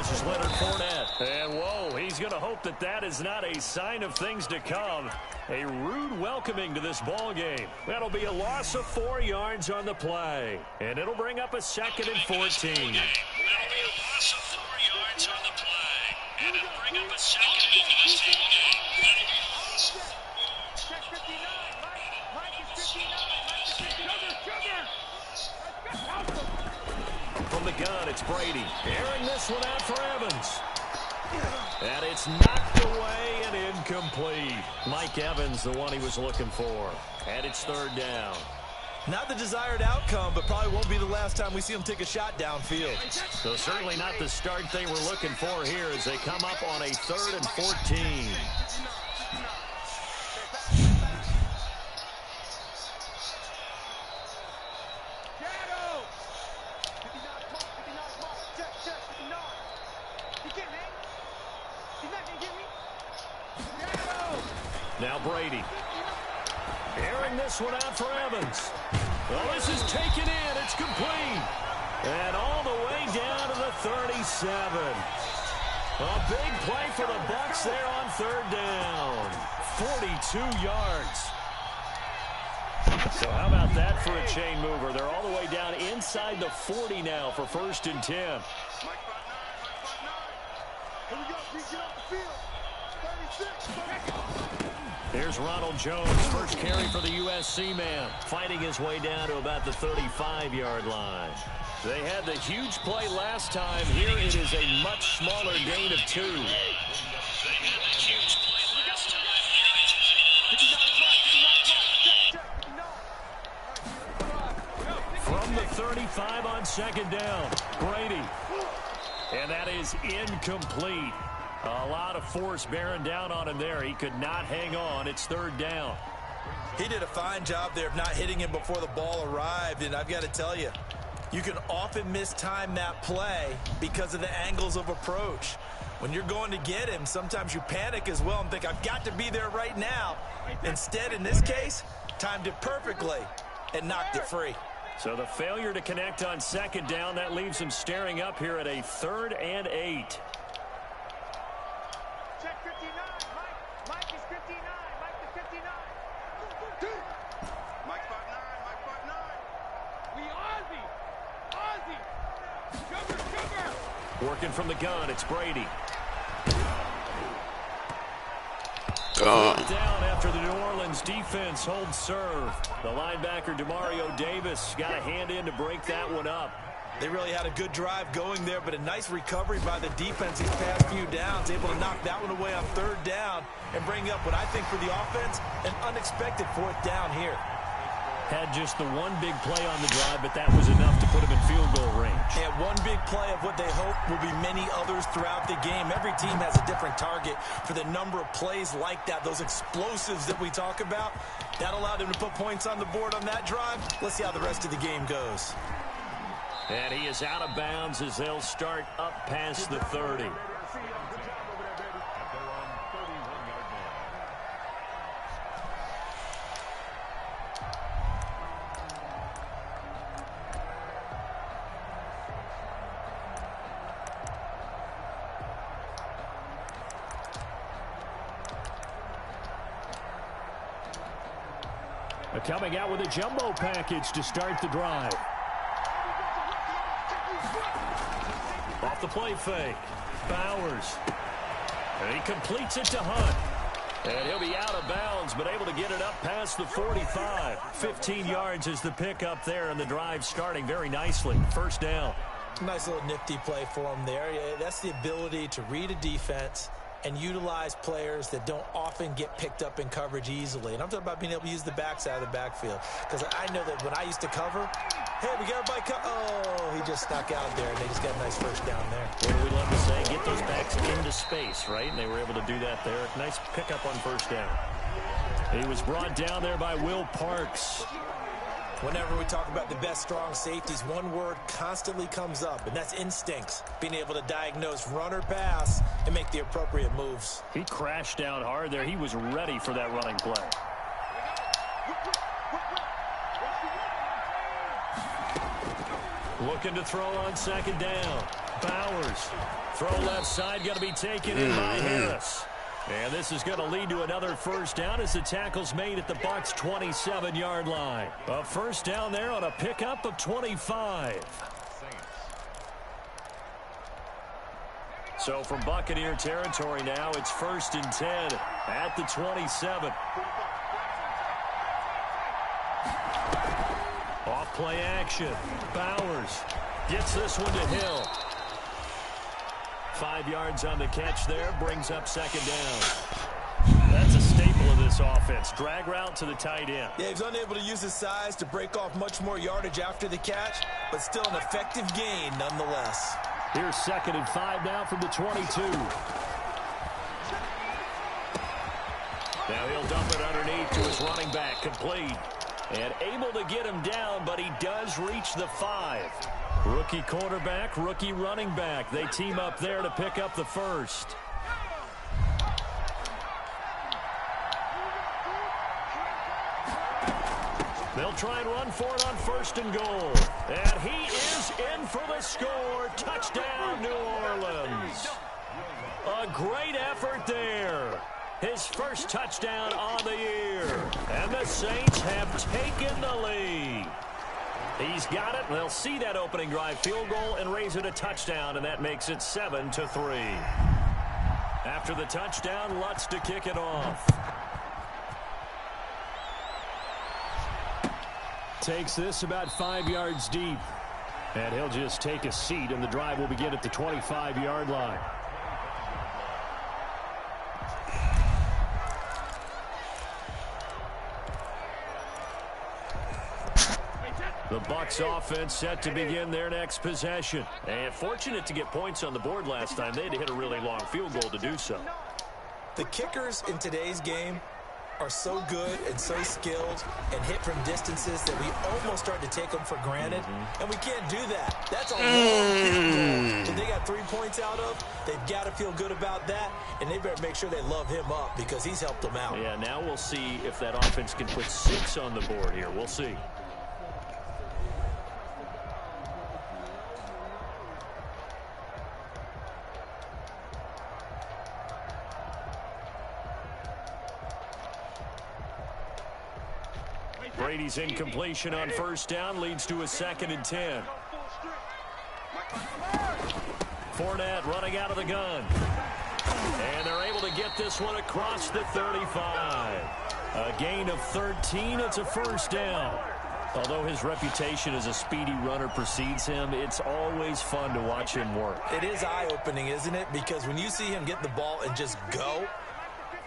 this is Leonard Fournette. And, whoa, he's going to hope that that is not a sign of things to come. A rude welcoming to this ball game. That'll be a loss of 4 yards on the play. And it'll bring up a 2nd and 14. That'll be a loss of 4 yards on the play. And it'll bring up a 2nd and 14. From the gun, it's Brady. Airing this one out for Evans. And it's knocked away and incomplete. Mike Evans, the one he was looking for. And it's 3rd down. Not the desired outcome, but probably won't be the last time we see him take a shot downfield. So certainly not the start they were looking for here as they come up on a 3rd and 14. Now Brady. Airing this one out for Evans. Well, this is taken in. It's complete. And all the way down to the 37. A big play for the Bucs there on 3rd down. 42 yards. So how about that for a chain mover? They're all the way down inside the 40 now for 1st and 10. Here we go. Get off the field. 36. Here's Ronald Jones, first carry for the USC man, fighting his way down to about the 35-yard line. They had the huge play last time. Here it is a much smaller gain of 2. From the 35 on 2nd down, Brady. And that is incomplete. A lot of force bearing down on him there. He could not hang on. It's 3rd down. He did a fine job there of not hitting him before the ball arrived, and I've got to tell you, you can often mistime that play because of the angles of approach. When you're going to get him, sometimes you panic as well and think, I've got to be there right now. Instead, in this case, timed it perfectly and knocked it free. So the failure to connect on 2nd down, that leaves him staring up here at a 3rd and 8. Working from the gun, it's Brady. Down after the New Orleans defense holds serve. The linebacker, Demario Davis, got a hand in to break that one up. They really had a good drive going there, but a nice recovery by the defense these past few downs, able to knock that one away on 3rd down and bring up what I think for the offense, an unexpected 4th down here. Had just the one big play on the drive, but that was enough to put him in field goal range. And one big play of what they hope will be many others throughout the game. Every team has a different target for the number of plays like that, those explosives that we talk about. That allowed him to put points on the board on that drive. Let's see how the rest of the game goes. And he is out of bounds as they'll start up past the 30. Coming out with a jumbo package to start the drive. Off the play fake. Bowers. And he completes it to Hunt. And he'll be out of bounds, but able to get it up past the 45. 15 yards is the pickup there, and the drive starting very nicely. 1st down. Nice little nifty play for him there. That's the ability to read a defense and utilize players that don't often get picked up in coverage easily. And I'm talking about being able to use the backside of the backfield. Because I know that when I used to cover, hey, we got everybody oh, he just snuck out there, and they just got a nice 1st down there. What do we love to say? Get those backs into space, right? And they were able to do that there. Nice pickup on 1st down. He was brought down there by Will Parks. Whenever we talk about the best strong safeties, one word constantly comes up, and that's instincts. Being able to diagnose run or pass and make the appropriate moves. He crashed down hard there. He was ready for that running play. Looking to throw on second down. Bowers. Throw left side, going to be taken in by Harris. And this is going to lead to another first down as the tackle's made at the Bucs' 27-yard line. A first down there on a pickup of 25. So from Buccaneer territory now, it's 1st and 10 at the 27. Off play action. Bowers gets this one to Hill. 5 yards on the catch there, brings up second down. That's a staple of this offense. Drag route to the tight end. Yeah, he's unable to use his size to break off much more yardage after the catch, but still an effective gain nonetheless. Here's 2nd and 5 now from the 22. Now he'll dump it underneath to his running back, complete. And able to get him down, but he does reach the 5. Rookie quarterback, rookie running back. They team up there to pick up the first. They'll try and run for it on 1st and goal. And he is in for the score. Touchdown, New Orleans. A great effort there. His first touchdown on the year. And the Saints have taken the lead. He's got it. They'll see that opening drive field goal and raise it a touchdown, and that makes it 7-3. After the touchdown, Lutz to kick it off. Takes this about 5 yards deep. And he'll just take a seat, and the drive will begin at the 25-yard line. The Bucs offense set to begin their next possession. And fortunate to get points on the board last time. They had to hit a really long field goal to do so. The kickers in today's game are so good and so skilled and hit from distances that we almost start to take them for granted. And we can't do that. That's a long field goal that they got 3 points out of. They've got to feel good about that, and they better make sure they love him up because he's helped them out. Yeah, now we'll see if that offense can put 6 on the board here. We'll see. Brady's incompletion on 1st down leads to a 2nd and 10. Fournette running out of the gun. And they're able to get this one across the 35. A gain of 13. It's a first down. Although his reputation as a speedy runner precedes him, it's always fun to watch him work. It is eye-opening, isn't it? Because when you see him get the ball and just go,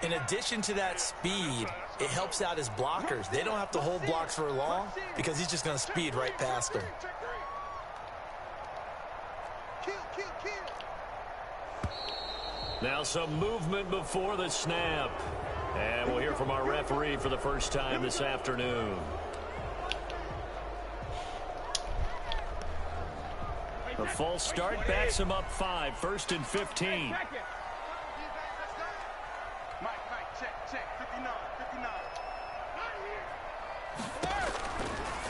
in addition to that speed, it helps out his blockers. They don't have to hold blocks for long because he's just going to speed right past them. Now some movement before the snap. And we'll hear from our referee for the first time this afternoon. The false start backs him up 5, 1st and 15.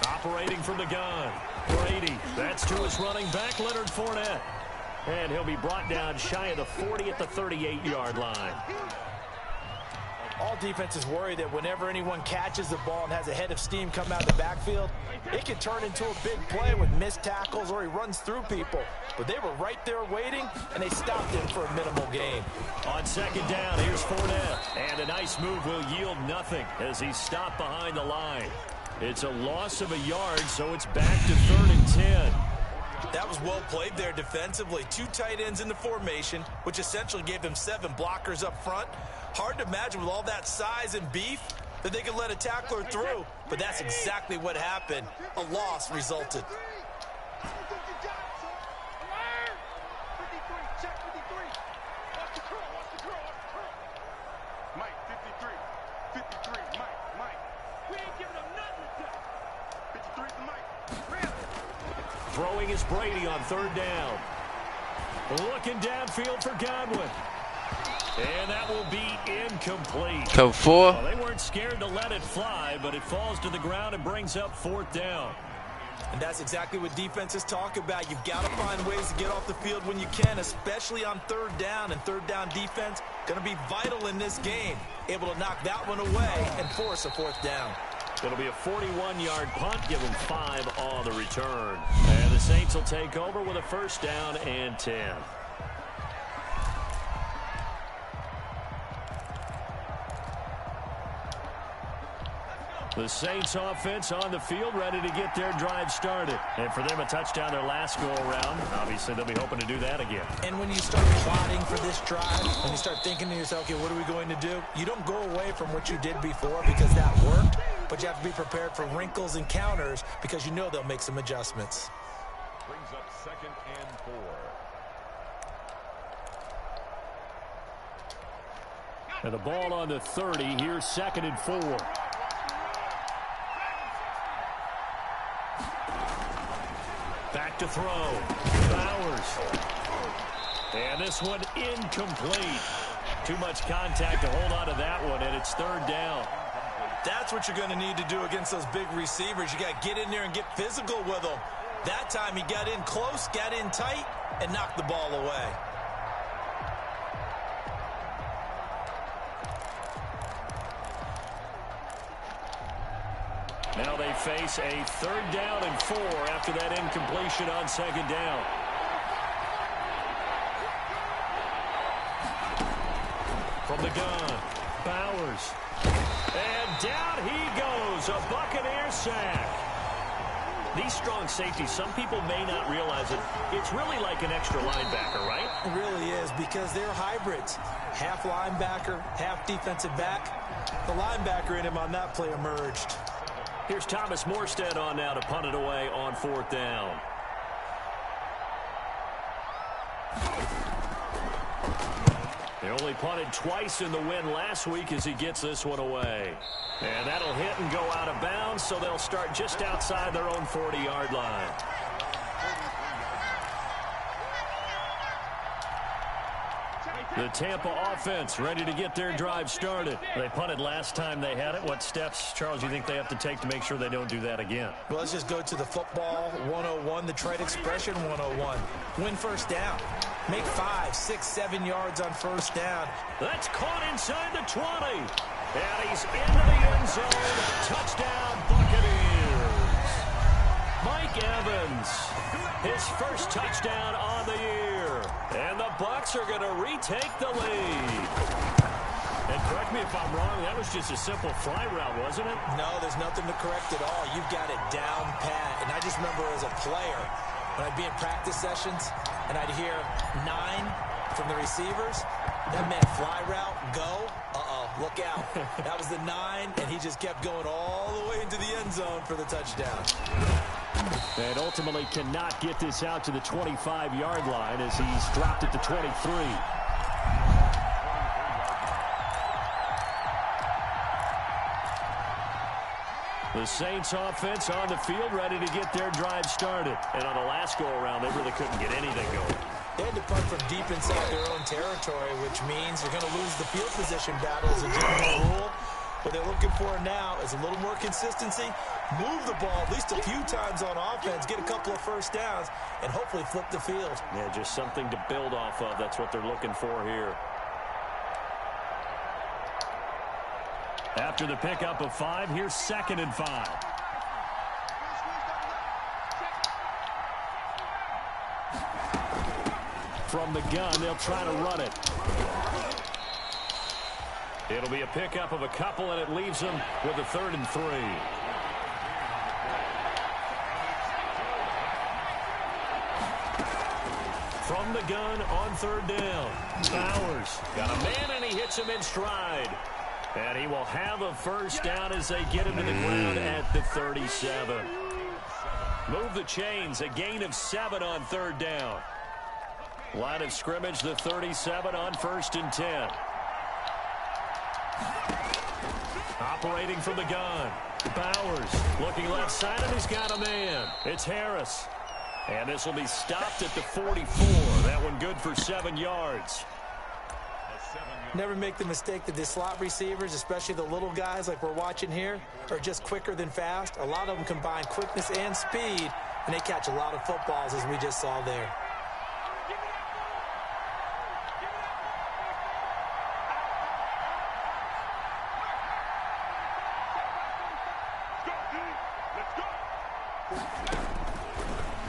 Operating from the gun. Brady. That's to his running back, Leonard Fournette. And he'll be brought down shy of the 40 at the 38-yard line. All defenses worry that whenever anyone catches the ball and has a head of steam come out of the backfield, it can turn into a big play with missed tackles or he runs through people. But they were right there waiting, and they stopped him for a minimal gain. On 2nd down, here's Fournette. And a nice move will yield nothing as he's stopped behind the line. It's a loss of a yard, so it's back to 3rd and 10. That was well played there defensively. 2 tight ends in the formation, which essentially gave them 7 blockers up front. Hard to imagine with all that size and beef that they could let a tackler through, but that's exactly what happened. A loss resulted. Throwing is Brady on 3rd down. Looking downfield for Godwin. And that will be incomplete. Code 4. Well, they weren't scared to let it fly, but it falls to the ground and brings up 4th down. And that's exactly what defenses talk about. You've got to find ways to get off the field when you can, especially on third down. And third down defense going to be vital in this game. Able to knock that one away and force a fourth down. It'll be a 41-yard punt, give them 5 on the return. And the Saints will take over with a first down and 10. The Saints offense on the field, ready to get their drive started. And for them, a touchdown their last go-around. Obviously, they'll be hoping to do that again. And when you start plotting for this drive, when you start thinking to yourself, okay, what are we going to do? You don't go away from what you did before because that worked, but you have to be prepared for wrinkles and counters because you know they'll make some adjustments. Brings up 2nd and 4. And the ball on the 30. Here's 2nd and 4. Back to throw. Bowers. And this one incomplete. Too much contact to hold on to that one, and it's 3rd down. That's what you're going to need to do against those big receivers. You got to get in there and get physical with them. That time he got in close, got in tight, and knocked the ball away. Now they face a 3rd down and 4 after that incompletion on 2nd down. From the gun, Bowers. And down he goes, a Buccaneer sack. These strong safeties, some people may not realize it. It's really like an extra linebacker, right? It really is because they're hybrids. Half linebacker, half defensive back. The linebacker in him on that play emerged. Here's Thomas Morstead on now to punt it away on 4th down. They only punted twice in the win last week as he gets this one away. And that'll hit and go out of bounds, so they'll start just outside their own 40-yard line. The Tampa offense ready to get their drive started. They punted last time they had it. What steps, Charles, do you think they have to take to make sure they don't do that again? Well, let's just go to the football 101, the trade expression 101. Win first down. Make 5, 6, 7 yards on first down. That's caught inside the 20. And he's into the end zone. Touchdown, Buccaneers. Mike Evans, his first touchdown on the year. And the Bucs are going to retake the lead. And correct me if I'm wrong, that was just a simple fly route, wasn't it? No, there's nothing to correct at all. You've got it down pat. And I just remember as a player, when I'd be in practice sessions, and I'd hear 9 from the receivers, that meant fly route, go, look out. That was the 9, and he just kept going all the way into the end zone for the touchdown. And ultimately cannot get this out to the 25-yard line as he's dropped it to 23. The Saints offense on the field ready to get their drive started. And on the last go-around, they really couldn't get anything going. They had to punt from deep inside their own territory, which means you're going to lose the field position battle as a general rule. What they're looking for now is a little more consistency, move the ball at least a few times on offense, get a couple of first downs, and hopefully flip the field. Yeah, just something to build off of. That's what they're looking for here. After the pickup of 5, here's 2nd and 5. From the gun, they'll try to run it. It'll be a pickup of a couple, and it leaves them with a 3rd and 3. From the gun on 3rd down. Bowers got a man, and he hits him in stride. And he will have a first down as they get him to the ground at the 37. Move the chains, a gain of 7 on 3rd down. Line of scrimmage, the 37 on 1st and 10. Operating from the gun. Bowers looking left side, and he's got a man. It's Harris. And this will be stopped at the 44. That one good for 7 yards. Never make the mistake that the slot receivers, especially the little guys like we're watching here, are just quicker than fast. A lot of them combine quickness and speed and they catch a lot of footballs, as we just saw there.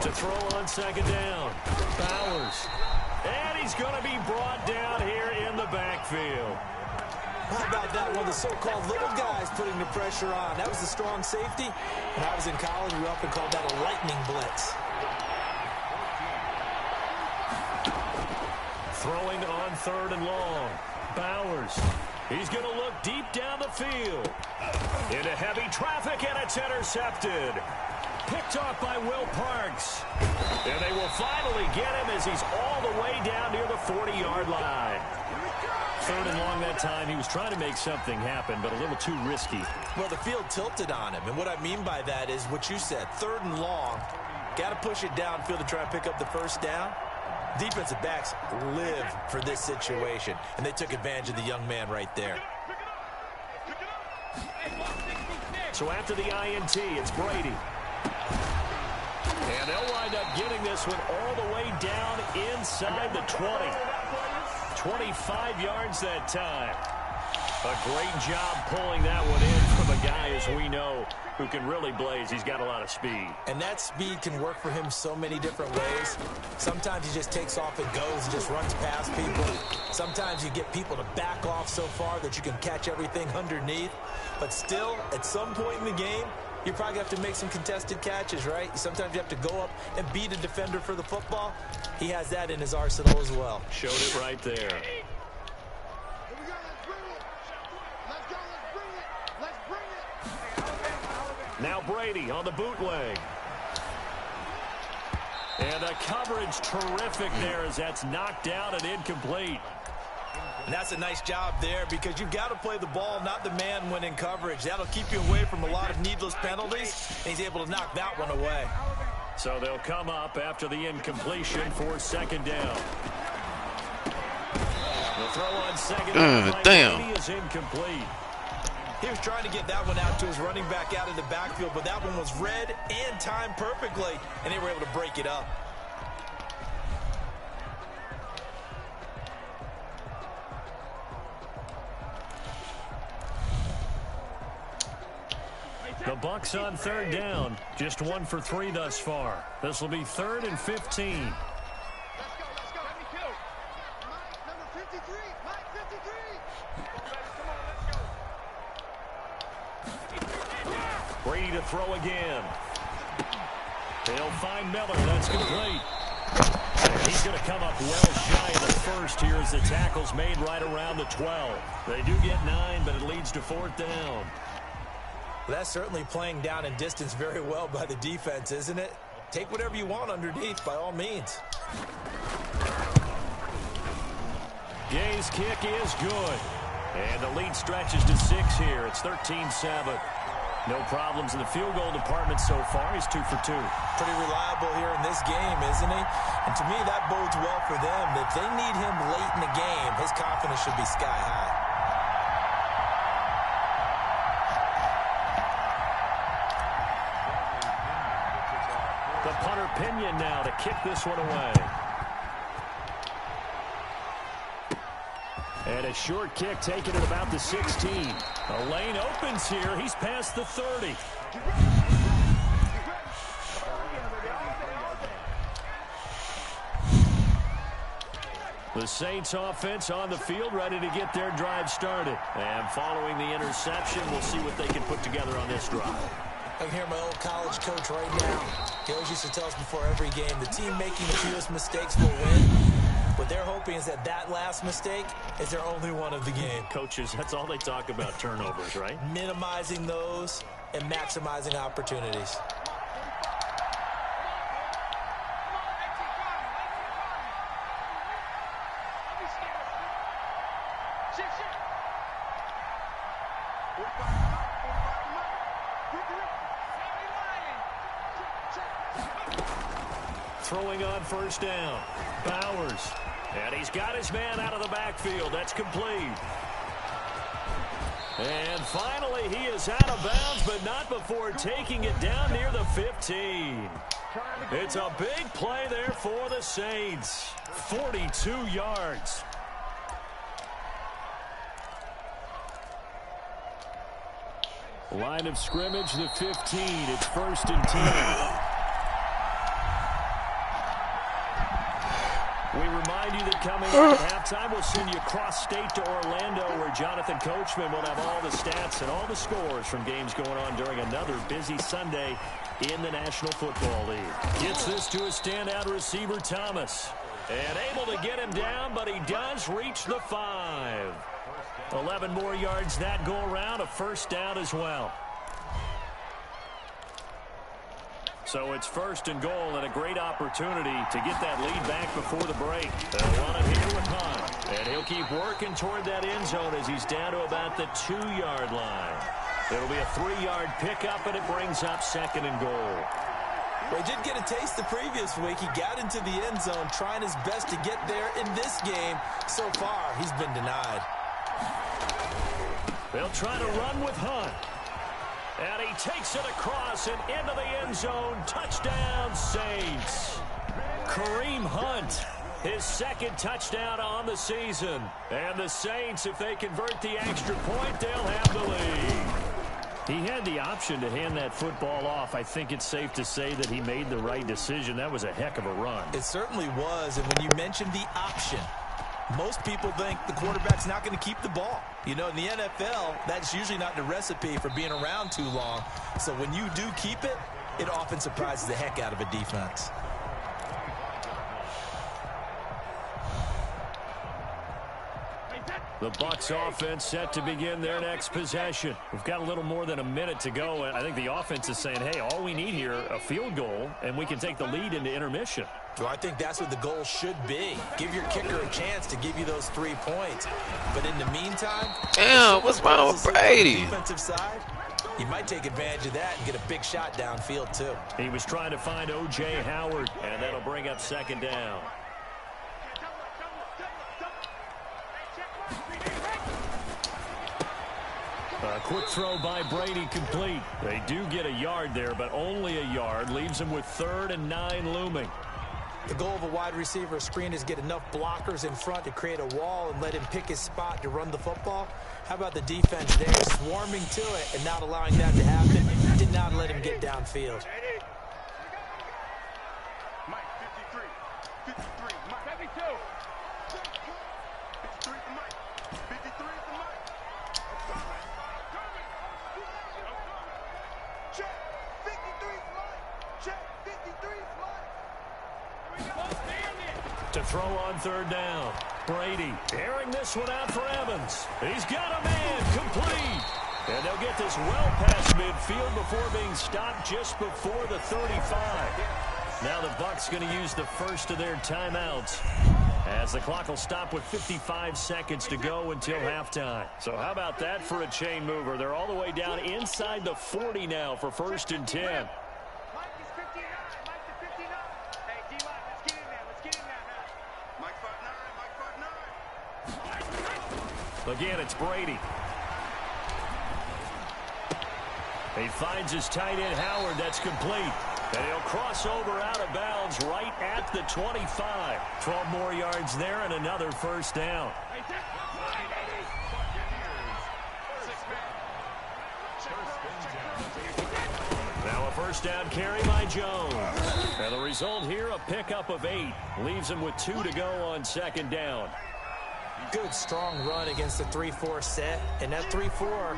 To throw on second down. Bowers. And he's going to be brought down here in the backfield. How about that? One of the so-called little guys putting the pressure on. That was the strong safety. When I was in college, we often called that a lightning blitz. Throwing on third and long. Bowers. He's going to look deep down the field. Into heavy traffic, and it's intercepted. Picked off by Will Parks. And they will finally get him as he's all the way down near the 40-yard line. Third and long that time. He was trying to make something happen, but a little too risky. Well, the field tilted on him, and what I mean by that is what you said. Third and long. Got to push it downfield to try and pick up the first down. Defensive backs live for this situation, and they took advantage of the young man right there. So after the INT, it's Brady. And they'll wind up getting this one all the way down inside the 20. 25 yards that time. A great job pulling that one in from a guy, as we know, who can really blaze. He's got a lot of speed. And that speed can work for him so many different ways. Sometimes he just takes off and goes and just runs past people. Sometimes you get people to back off so far that you can catch everything underneath. But still, at some point in the game, you probably have to make some contested catches, right? Sometimes you have to go up and beat a defender for the football. He has that in his arsenal as well. Showed it right there. Now Brady on the bootleg. And the coverage terrific there as that's knocked down and incomplete. And that's a nice job there because you've got to play the ball, not the man when in coverage. That'll keep you away from a lot of needless penalties, and he's able to knock that one away. So they'll come up after the incompletion for second down. The throw on second down. Damn. Is incomplete. He was trying to get that one out to his running back out of the backfield, but that one was read and timed perfectly, and they were able to break it up. The Bucs on third down. Just 1 for 3 thus far. This will be 3rd and 15. Let's go. Number 53. Mike 53. Brady to throw again. They'll find Miller. That's complete. He's going to come up well shy of the first here as the tackle's made right around the 12. They do get 9, but it leads to 4th down. Well, that's certainly playing down and distance very well by the defense, isn't it? Take whatever you want underneath, by all means. Gay's kick is good. And the lead stretches to 6 here. It's 13-7. No problems in the field goal department so far. He's 2 for 2. Pretty reliable here in this game, isn't he? And to me, that bodes well for them. If they need him late in the game, his confidence should be sky high. The punter Pinion now to kick this one away. And a short kick taken at about the 16. A lane opens here. He's past the 30. The Saints offense on the field, ready to get their drive started. And following the interception, we'll see what they can put together on this drive. I can hear my old college coach right now. He always used to tell us before every game, the team making the fewest mistakes will win. What they're hoping is that that last mistake is their only one of the game. Coaches, that's all they talk about, turnovers, right? Minimizing those and maximizing opportunities. Throwing on first down. Bowers. And he's got his man out of the backfield. That's complete. And finally, he is out of bounds, but not before taking it down near the 15. It's a big play there for the Saints. 42 yards. Line of scrimmage, the 15. It's 1st and 10. We remind you that coming up at halftime, we'll send you cross-state to Orlando, where Jonathan Coachman will have all the stats and all the scores from games going on during another busy Sunday in the National Football League. Gets this to a standout receiver, Thomas. And able to get him down, but he does reach the 5. 11 more yards that go around, a first down as well. So it's 1st and goal and a great opportunity to get that lead back before the break. They'll run it here with Hunt. And he'll keep working toward that end zone as he's down to about the 2-yard line. It'll be a 3-yard pickup, and it brings up 2nd and goal. Well, he did get a taste the previous week. He got into the end zone trying his best to get there in this game. So far, he's been denied. They'll try to run with Hunt. And he takes it across and into the end zone. Touchdown, Saints. Kareem Hunt, his 2nd touchdown on the season. And the Saints, if they convert the extra point, they'll have the lead. He had the option to hand that football off. I think it's safe to say that he made the right decision. That was a heck of a run. It certainly was. And when you mentioned the option, most people think the quarterback's not going to keep the ball. You know, in the NFL, that's usually not the recipe for being around too long. So when you do keep it, it often surprises the heck out of a defense. The Bucs offense set to begin their next possession. We've got a little more than a minute to go. I think the offense is saying, hey, all we need here, a field goal, and we can take the lead into intermission. Well, I think that's what the goal should be. Give your kicker a chance to give you those 3 points. But in the meantime, damn, what's wrong with Brady? Defensive side, you might take advantage of that and get a big shot downfield, too. He was trying to find O.J. Howard, and that'll bring up 2nd down. A quick throw by Brady complete. They do get a yard there, but only a yard. Leaves him with 3rd and 9 looming. The goal of a wide receiver screen is get enough blockers in front to create a wall and let him pick his spot to run the football. How about the defense there swarming to it and not allowing that to happen? Did not let him get downfield. Mike, 53. 53, Mike. 72. 53 for Mike. 53 for Mike. Check. 53 for Mike. Check. 53 for Mike. To throw on 3rd down. Brady airing this one out for Evans. He's got a man complete. And they'll get this well past midfield before being stopped just before the 35. Now the Bucs going to use the first of their timeouts, as the clock will stop with 55 seconds to go until halftime. So how about that for a chain mover? They're all the way down inside the 40 now for 1st and 10. Mike is 59. Mike is 59. Hey, D-Line, let's get in there. Let's get in there now. Mike 5'9". Mike 5'9". Again, it's Brady. He finds his tight end, Howard. That's complete. And he'll cross over out of bounds right at the 25. 12 more yards there and another first down. Now a first down carry by Jones. And the result here, a pickup of 8. Leaves him with 2 to go on 2nd down. Good, strong run against the 3-4 set. And that 3-4,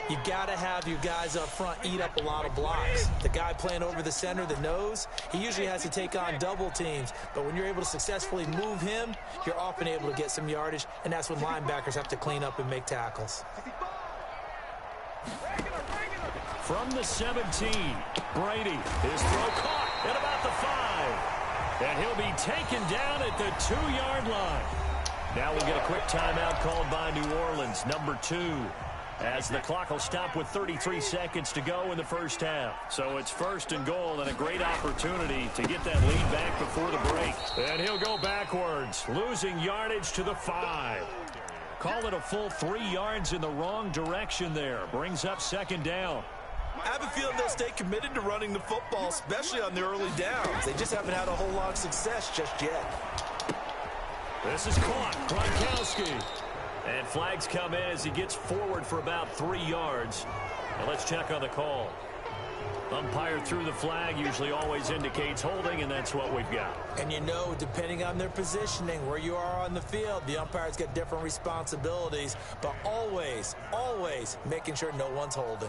you got to have your guys up front eat up a lot of blocks. The guy playing over the center, the nose, he usually has to take on double teams. But when you're able to successfully move him, you're often able to get some yardage. And that's when linebackers have to clean up and make tackles. From the 17, Brady, his throw caught at about the 5. And he'll be taken down at the 2-yard line. Now we'll get a quick timeout called by New Orleans, number 2, as the clock will stop with 33 seconds to go in the first half. So it's 1st and goal and a great opportunity to get that lead back before the break. And he'll go backwards, losing yardage to the 5. Call it a full 3 yards in the wrong direction there. Brings up 2nd down. I have a feeling they'll stay committed to running the football, especially on the early downs. They just haven't had a whole lot of success just yet. This is caught. Gronkowski. And flags come in as he gets forward for about 3 yards. Now let's check on the call. Umpire threw the flag, usually always indicates holding, and that's what we've got. And you know, depending on their positioning, where you are on the field, the umpire's got different responsibilities, but always, always making sure no one's holding.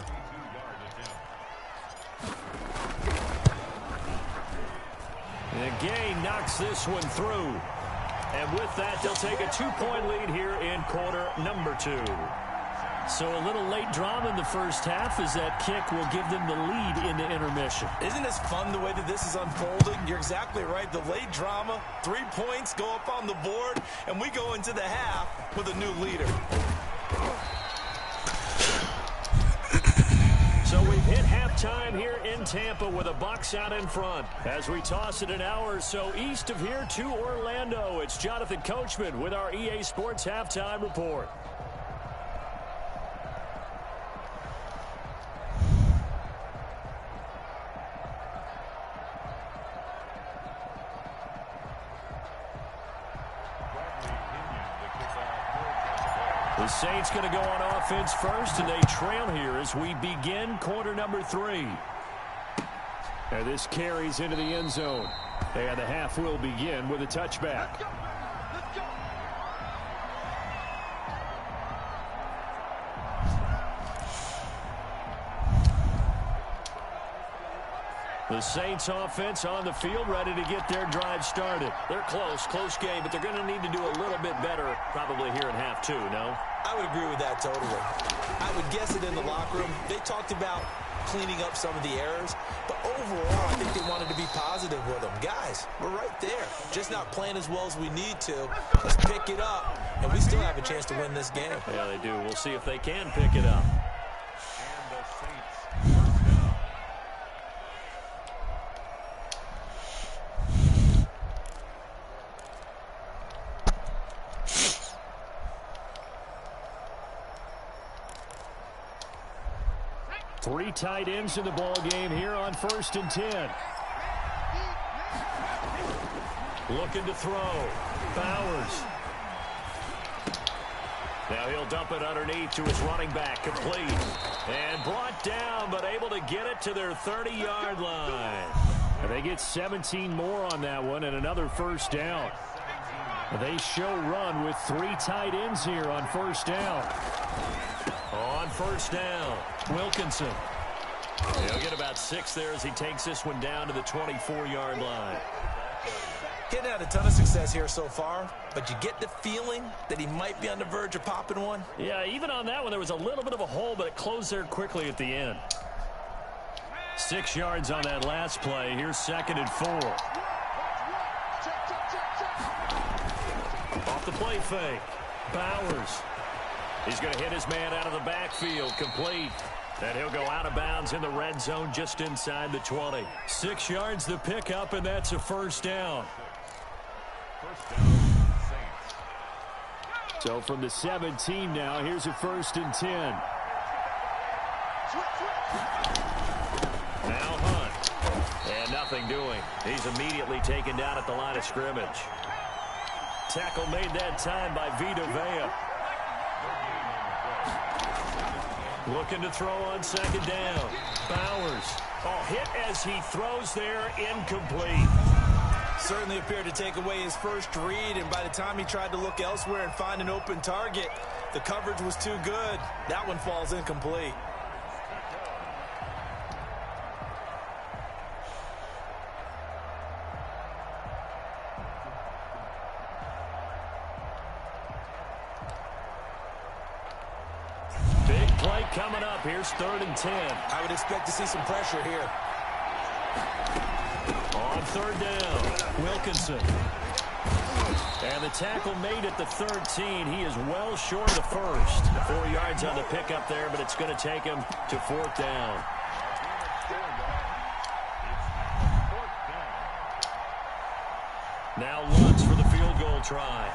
And Gay knocks this one through. And with that, they'll take a 2-point lead here in quarter number 2. So a little late drama in the first half as that kick will give them the lead in the intermission. Isn't this fun the way that this is unfolding? You're exactly right. The late drama, 3 points go up on the board, and we go into the half with a new leader. So we've hit halftime here in Tampa with the Bucs out in front. As we toss it an hour or so east of here to Orlando, it's Jonathan Coachman with our EA Sports Halftime Report. The Saints going to go on offense first, and they trail here as we begin quarter number 3. And this carries into the end zone. And the half will begin with a touchback. Let's go. Let's go. The Saints offense on the field, ready to get their drive started. They're close game, but they're going to need to do a little bit better probably here in half 2, no? I would agree with that totally. I would guess it in the locker room. They talked about cleaning up some of the errors, but overall, I think they wanted to be positive with them. Guys, we're right there. Just not playing as well as we need to. Let's pick it up, and we still have a chance to win this game. Yeah, they do. We'll see if they can pick it up. And the Saints first down. 3 tight ends in the ball game here on 1st and 10. Looking to throw. Bowers. Now he'll dump it underneath to his running back. Complete. And brought down, but able to get it to their 30-yard line. And they get 17 more on that one and another first down. They show run with 3 tight ends here on 1st down. On 1st down, Wilkinson. He'll get about 6 there as he takes this one down to the 24-yard line. Getting had a ton of success here so far, but you get the feeling that he might be on the verge of popping one. Yeah, even on that one, there was a little bit of a hole, but it closed there quickly at the end. 6 yards on that last play. Here's 2nd and 4. Off the play fake. Bowers. He's going to hit his man out of the backfield. Complete. And he'll go out of bounds in the red zone just inside the 20. 6 yards the pickup, and that's a first down. First down, Saints. So from the 17 now, here's a 1st and 10. Now Hunt. And nothing doing. He's immediately taken down at the line of scrimmage. Tackle made that time by Vita Vea. Looking to throw on 2nd down. Bowers. Oh, hit as he throws there, incomplete. Certainly appeared to take away his first read, and by the time he tried to look elsewhere and find an open target, the coverage was too good. That one falls incomplete. Big play coming up. Here's 3rd and 10. I would expect to see some pressure here. On 3rd down, Wilkinson. And the tackle made at the 13. He is well short of the first. 4 yards on the pickup there, but it's going to take him to 4th down. Now Lutz for the field goal try.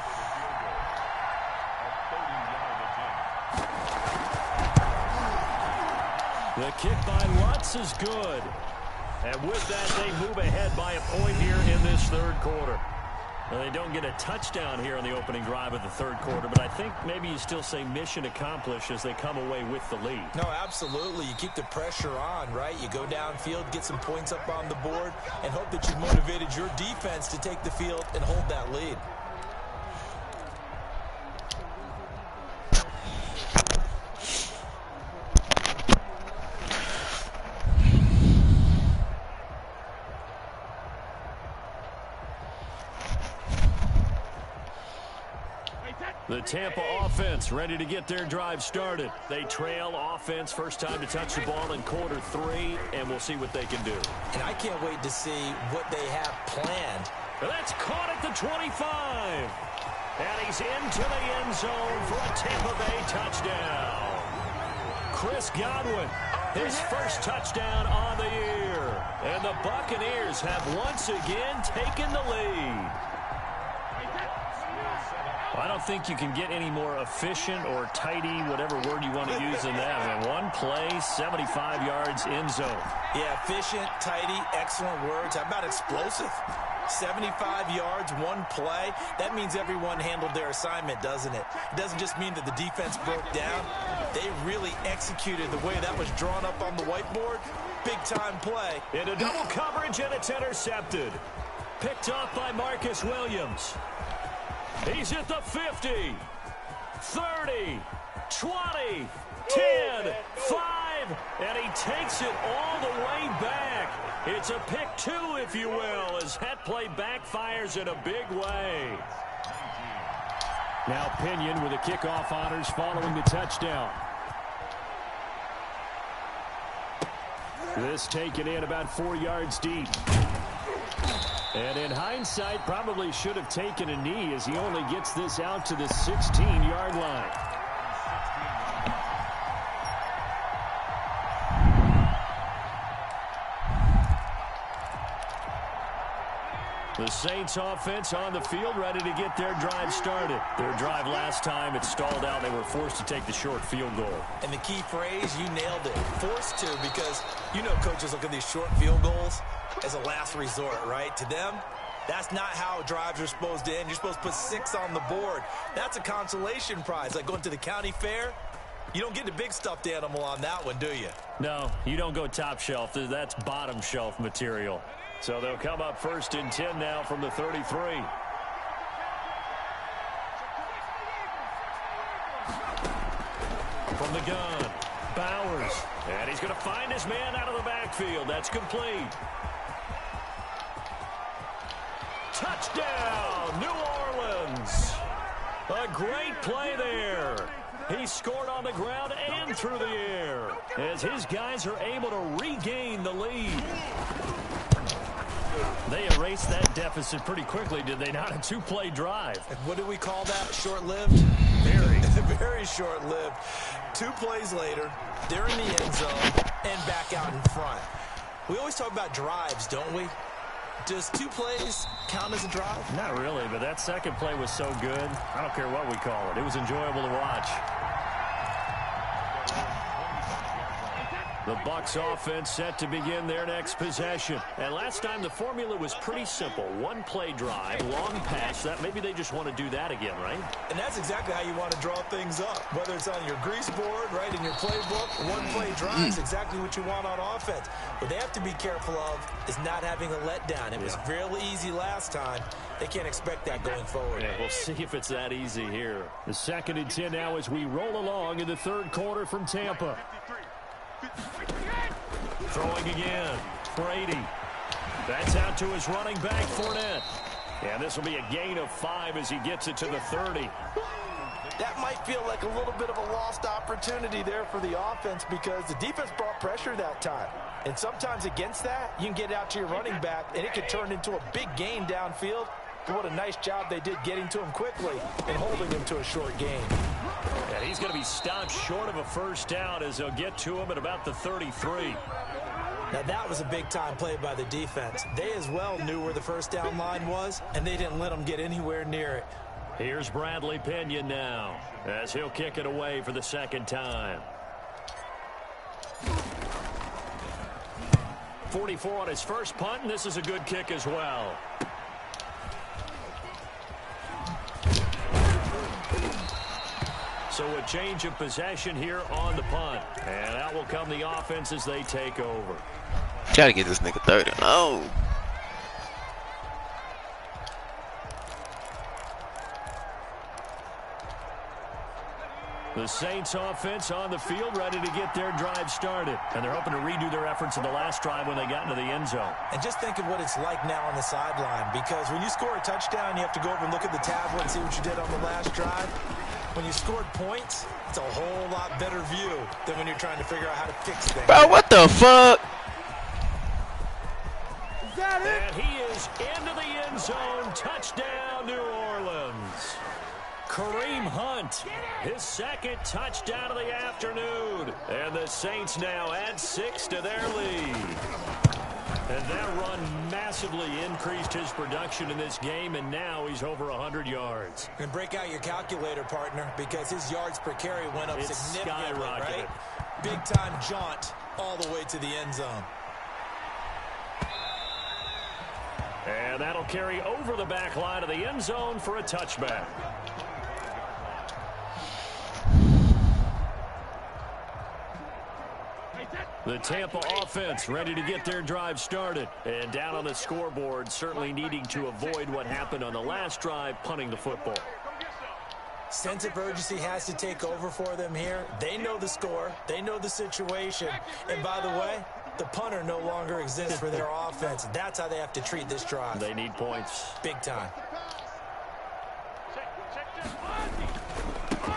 The kick by Lutz is good. And with that, they move ahead by a point here in this third quarter. Well, they don't get a touchdown here on the opening drive of the third quarter, but I think maybe you still say mission accomplished as they come away with the lead. No, absolutely. You keep the pressure on, right? You go downfield, get some points up on the board, and hope that you've motivated your defense to take the field and hold that lead. The Tampa offense ready to get their drive started. They trail offense, first time to touch the ball in quarter 3, and we'll see what they can do. And I can't wait to see what they have planned. That's caught at the 25. And he's into the end zone for a Tampa Bay touchdown. Chris Godwin, his first touchdown on the year. And the Buccaneers have once again taken the lead. I don't think you can get any more efficient or tidy, whatever word you want to use in that. Man, one play, 75 yards, end zone. Yeah, efficient, tidy, excellent words. How about explosive? 75 yards, one play. That means everyone handled their assignment, doesn't it? It doesn't just mean that the defense broke down. They really executed the way that was drawn up on the whiteboard. Big-time play. Into double coverage, and it's intercepted. Picked off by Marcus Williams. He's at the 50, 30, 20, 10, 5, and he takes it all the way back. It's a pick 2, if you will, as that play backfires in a big way. Now Pinion with the kickoff honors following the touchdown. This taken in about 4 yards deep. And in hindsight, probably should have taken a knee as he only gets this out to the 16-yard line. The Saints offense on the field ready to get their drive started. Their drive last time, it stalled out. They were forced to take the short field goal. And the key phrase, you nailed it. Forced to, because you know coaches look at these short field goals as a last resort, right? To them, that's not how drives are supposed to end. You're supposed to put 6 on the board. That's a consolation prize. Like going to the county fair, you don't get the big stuffed animal on that one, do you? No, you don't go top shelf. That's bottom shelf material. So they'll come up 1st and 10 now from the 33. From the gun, Bowers. And he's going to find his man out of the backfield. That's complete. Touchdown, New Orleans. A great play there. He scored on the ground and through the air as his guys are able to regain the lead. They erased that deficit pretty quickly, did they not? A 2-play drive. What do we call that? Short-lived? Very. Very short-lived. 2 plays later, they're in the end zone and back out in front. We always talk about drives, don't we? Does 2 plays count as a drive? Not really, but that second play was so good. I don't care what we call it. It was enjoyable to watch. The Bucs offense set to begin their next possession. And last time the formula was pretty simple. 1-play drive, long pass. That maybe they just want to do that again, right? And that's exactly how you want to draw things up. Whether it's on your grease board, right, in your playbook, 1-play drive is exactly what you want on offense. What they have to be careful of is not having a letdown. It was real easy last time. They can't expect that going forward. Yeah, we'll see if it's that easy here. The 2nd and 10 now as we roll along in the third quarter from Tampa. Throwing again, Brady. That's out to his running back, Fournette. And this will be a gain of 5 as he gets it to the 30. That might feel like a little bit of a lost opportunity there for the offense because the defense brought pressure that time. And sometimes against that, you can get out to your running back, and it could turn into a big gain downfield. But what a nice job they did getting to him quickly and holding him to a short gain. And he's going to be stopped short of a first down as they'll get to him at about the 33. Now that was a big-time play by the defense. They as well knew where the first down line was, and they didn't let them get anywhere near it. Here's Bradley Pinion now as he'll kick it away for the 2nd time. 44 on his first punt, and this is a good kick as well. So a change of possession here on the punt. And out will come the offense as they take over. Gotta get this nigga 30. No. The Saints offense on the field, ready to get their drive started. And they're hoping to redo their efforts in the last drive when they got into the end zone. And just think of what it's like now on the sideline, because when you score a touchdown, you have to go over and look at the tablet and see what you did on the last drive. When you scored points, it's a whole lot better view than when you're trying to figure out how to fix things. Bro, what the fuck? And he is into the end zone. Touchdown, New Orleans. Kareem Hunt, his second touchdown of the afternoon. And the Saints now add 6 to their lead. And that run massively increased his production in this game, and now he's over 100 yards. And break out your calculator, partner, because his yards per carry went up significantly, right? Big-time jaunt all the way to the end zone. And that'll carry over the back line of the end zone for a touchback. The Tampa offense ready to get their drive started. And down on the scoreboard, certainly needing to avoid what happened on the last drive, punting the football. Sense of urgency has to take over for them here. They know the score. They know the situation. And by the way, the punter no longer exists for their offense. That's how they have to treat this drive. They need points. Big time.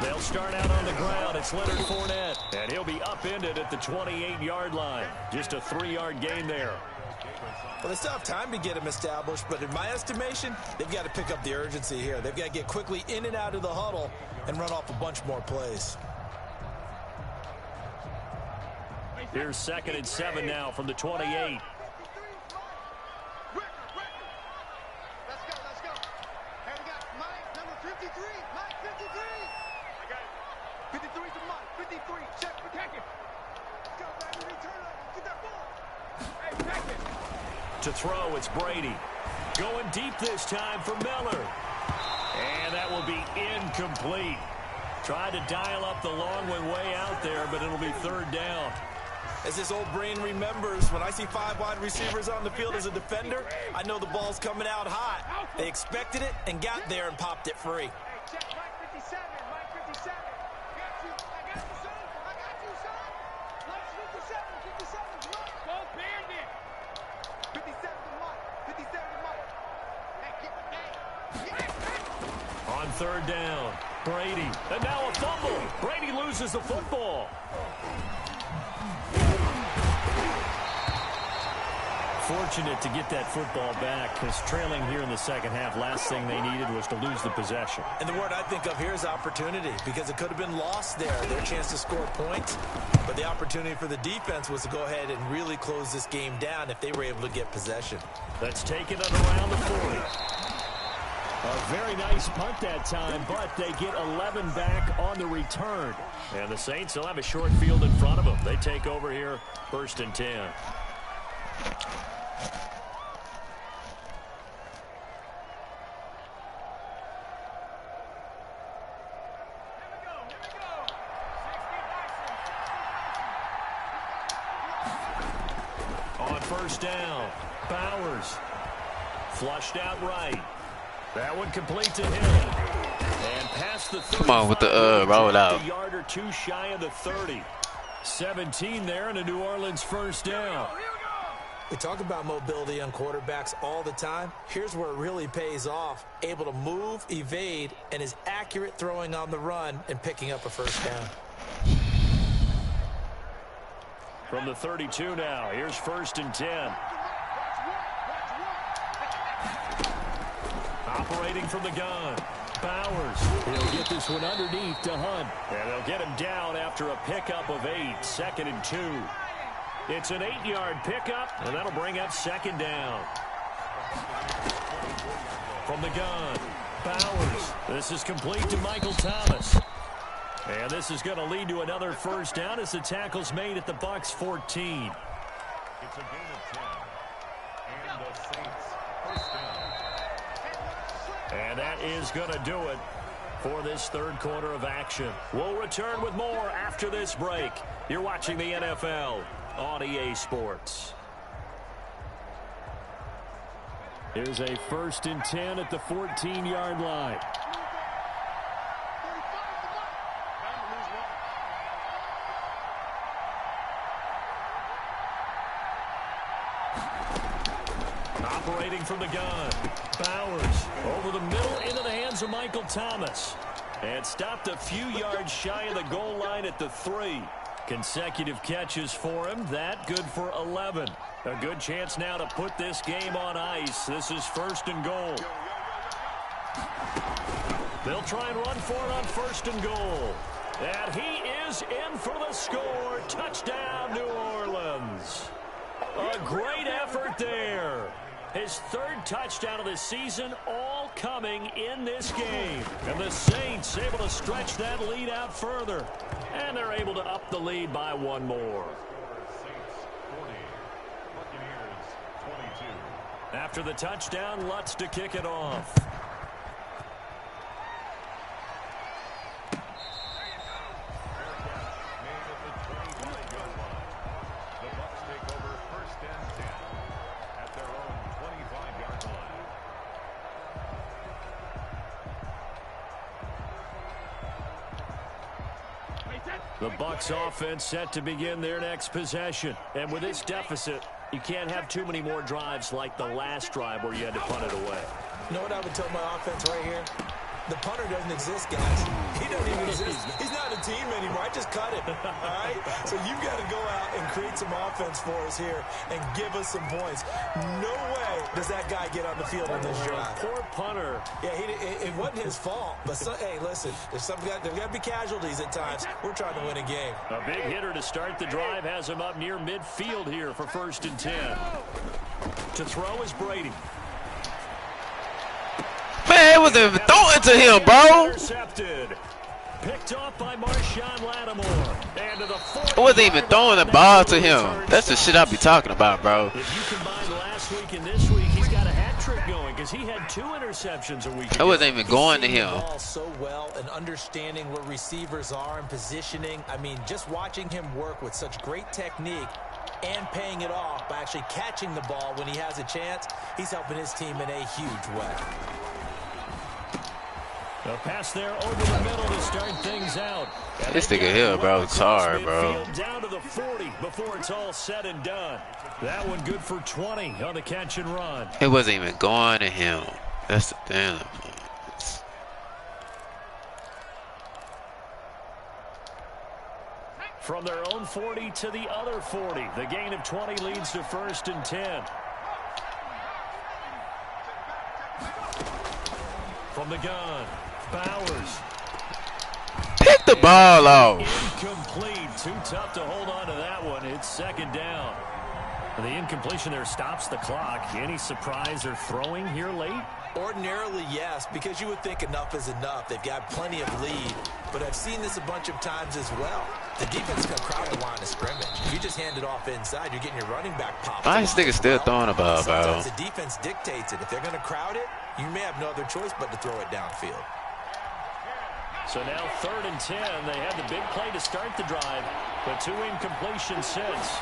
They'll start out on the ground. It's Leonard Fournette. And he'll be upended at the 28-yard line. Just a 3-yard gain there. Well, they still have time to get him established, but in my estimation, they've got to pick up the urgency here. They've got to get quickly in and out of the huddle and run off a bunch more plays. Here's 2nd and 7 now from the 28. To throw, it's Brady. Going deep this time for Miller. And that will be incomplete. Tried to dial up the long one way out there, but it'll be 3rd down. As this old brain remembers, when I see 5 wide receivers on the field as a defender, I know the ball's coming out hot. They expected it and got there and popped it free. On 3rd down, Brady. And now a fumble. Brady loses the football. Fortunate to get that football back, because trailing here in the second half, last thing they needed was to lose the possession. And the word I think of here is opportunity, because it could have been lost there, their chance to score points. But the opportunity for the defense was to go ahead and really close this game down if they were able to get possession. Let's take it at around the 40. A very nice punt that time, but they get 11 back on the return. And the Saints will have a short field in front of them. They take over here, 1st and 10. On 1st down, Bowers flushed out right. That one complete to him. And past the 35. Come on with the roll out. A yard or two shy of the 30. 17 there and a New Orleans 1st down. We talk about mobility on quarterbacks all the time. Here's where it really pays off. Able to move, evade, and is accurate throwing on the run and picking up a 1st down. From the 32 now, here's 1st and 10. Operating from the gun, Bowers. He'll get this one underneath to Hunt. And they'll get him down after a pickup of 8, 2nd and 2. It's an 8-yard pickup, and that'll bring up 2nd down. From the gun, Bowers. This is complete to Michael Thomas. And this is going to lead to another 1st down as the tackle's made at the Bucs 14. It's a gain of 10. And the Saints first down. And that is going to do it for this third quarter of action. We'll return with more after this break. You're watching the NFL on EA Sports. Here's a 1st and 10 at the 14-yard line. Operating from the gun. Bowers over the middle into the hands of Michael Thomas. And stopped a few yards shy of the goal line at the 3. Consecutive catches for him. That good for 11. A good chance now to put this game on ice. This is 1st and goal. They'll try and run for it on 1st and goal. And he is in for the score. Touchdown, New Orleans. A great effort there. His 3rd touchdown of the season, all coming in this game. And the Saints able to stretch that lead out further. And they're able to up the lead by 1 more. Saints 40, Buccaneers 22. After the touchdown, Lutz to kick it off. Made at the 25-yard line. The Bucs take over 1st and 10 at their own 25-yard line. The Bucs offense set to begin their next possession. And with this deficit, you can't have too many more drives like the last drive where you had to punt it away. You know what I would tell my offense right here? The punter doesn't exist, guys. He doesn't even exist. He's not a team anymore. I just cut him. All right? So you've got to go out and create some offense for us here and give us some points. No way does that guy get on the field in this drive. Poor punter. Yeah, it wasn't his fault. But, hey, listen, there's got to be casualties at times. We're trying to win a game. A big hitter to start the drive has him up near midfield here for 1st and 10. To throw is Brady. Man, it wasn't even throwing to him, bro. Intercepted. Picked off by Marshawn Lattimore. And to the 40. I wasn't even throwing the ball to him. That's the shit I be talking about, bro. If you combine last week and this week, he's got a hat trick going because he had 2 interceptions a week ago. I wasn't even going to He's seeing him. the ball so well and understanding where receivers are and positioning. I mean, just watching him work with such great technique and paying it off by actually catching the ball when he has a chance, he's helping his team in a huge way. A pass there over the middle to start things out. This nigga here, bro, it's hard, bro. Down to the 40 before it's all said and done. That one good for 20 on the catch and run. It wasn't even going to him. That's the thing. From their own 40 to the other 40. The gain of 20 leads to 1st and 10. From the gun, Bowers. Pick the ball off. Incomplete. Too tough to hold on to that one. It's 2nd down. The incompletion there stops the clock. Any surprise they're throwing here late? Ordinarily, yes, because you would think enough is enough. They've got plenty of lead, but I've seen this a bunch of times as well. The defense can crowd the line of scrimmage. If you just hand it off inside, you're getting your running back popped. Why is this nigga still throwing the ball, bro? Sometimes the defense dictates it. If they're going to crowd it, you may have no other choice but to throw it downfield. So now 3rd and 10. They had the big play to start the drive, but 2 incompletions since.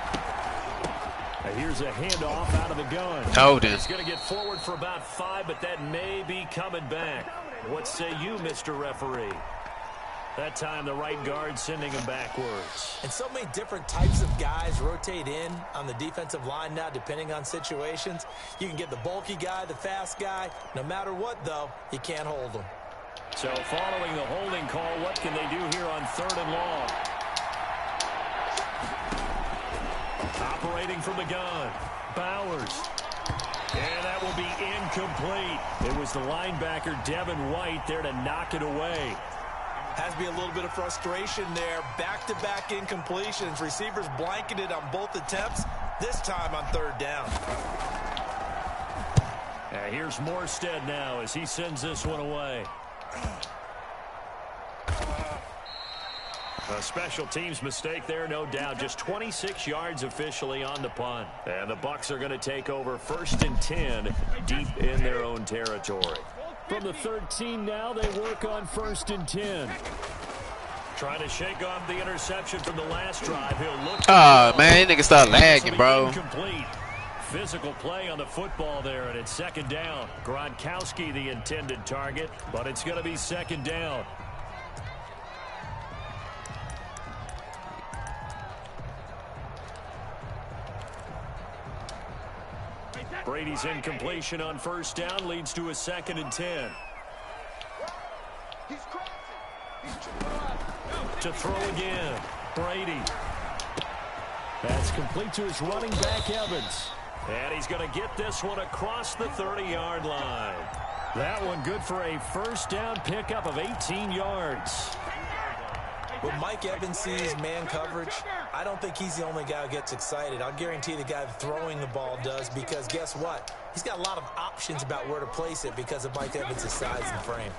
Here's a handoff out of the gun. Holding. He's going to get forward for about 5, but that may be coming back. What say you, Mr. Referee? That time the right guard sending him backwards. And so many different types of guys rotate in on the defensive line now, depending on situations. You can get the bulky guy, the fast guy. No matter what, though, you can't hold them. So following the holding call, what can they do here on 3rd and long? Operating from the gun, Bowers. And that will be incomplete. It was the linebacker, Devin White, there to knock it away. Has to be a little bit of frustration there. Back-to-back incompletions. Receivers blanketed on both attempts, this time on 3rd down. Here's Morstead now as he sends this one away. A special teams mistake there, no doubt. Just 26 yards officially on the punt. And the Bucs are going to take over 1st and 10 deep in their own territory. From the 13 now, they work on 1st and 10. Trying to shake off the interception from the last drive. He'll look. Oh, man, nigga start lagging, bro. Incomplete. Physical play on the football there, and it's 2nd down. Gronkowski the intended target, but it's going to be 2nd down. Brady's incompletion on 1st down leads to a 2nd and 10. To throw again. Brady. That's complete to his running back, Evans. And he's going to get this one across the 30-yard line. That one good for a 1st down pickup of 18 yards. When Mike Evans sees man coverage, I don't think he's the only guy who gets excited. I'll guarantee the guy throwing the ball does, because guess what? He's got a lot of options about where to place it because of Mike Evans' size and frame.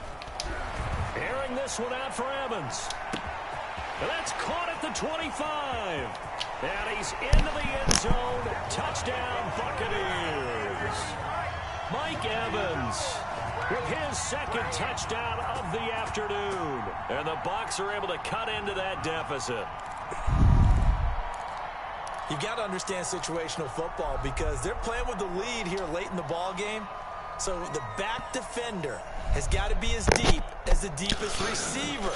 Airing this one out for Evans. And that's caught at the 25. And he's into the end zone. Touchdown, Buccaneers. Mike Evans with his 2nd touchdown of the afternoon. And the Bucs are able to cut into that deficit. You've got to understand situational football because they're playing with the lead here late in the ball game. So the back defender has got to be as deep as the deepest receiver.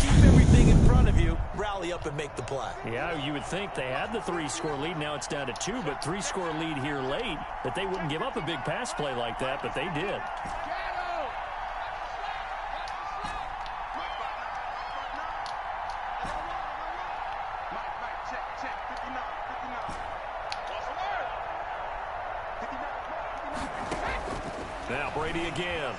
Keep everything in front of you, rally up and make the play. Yeah, you would think they had the 3-score lead. Now it's down to 2, but 3-score lead here late, that they wouldn't give up a big pass play like that, but they did. Now Brady again.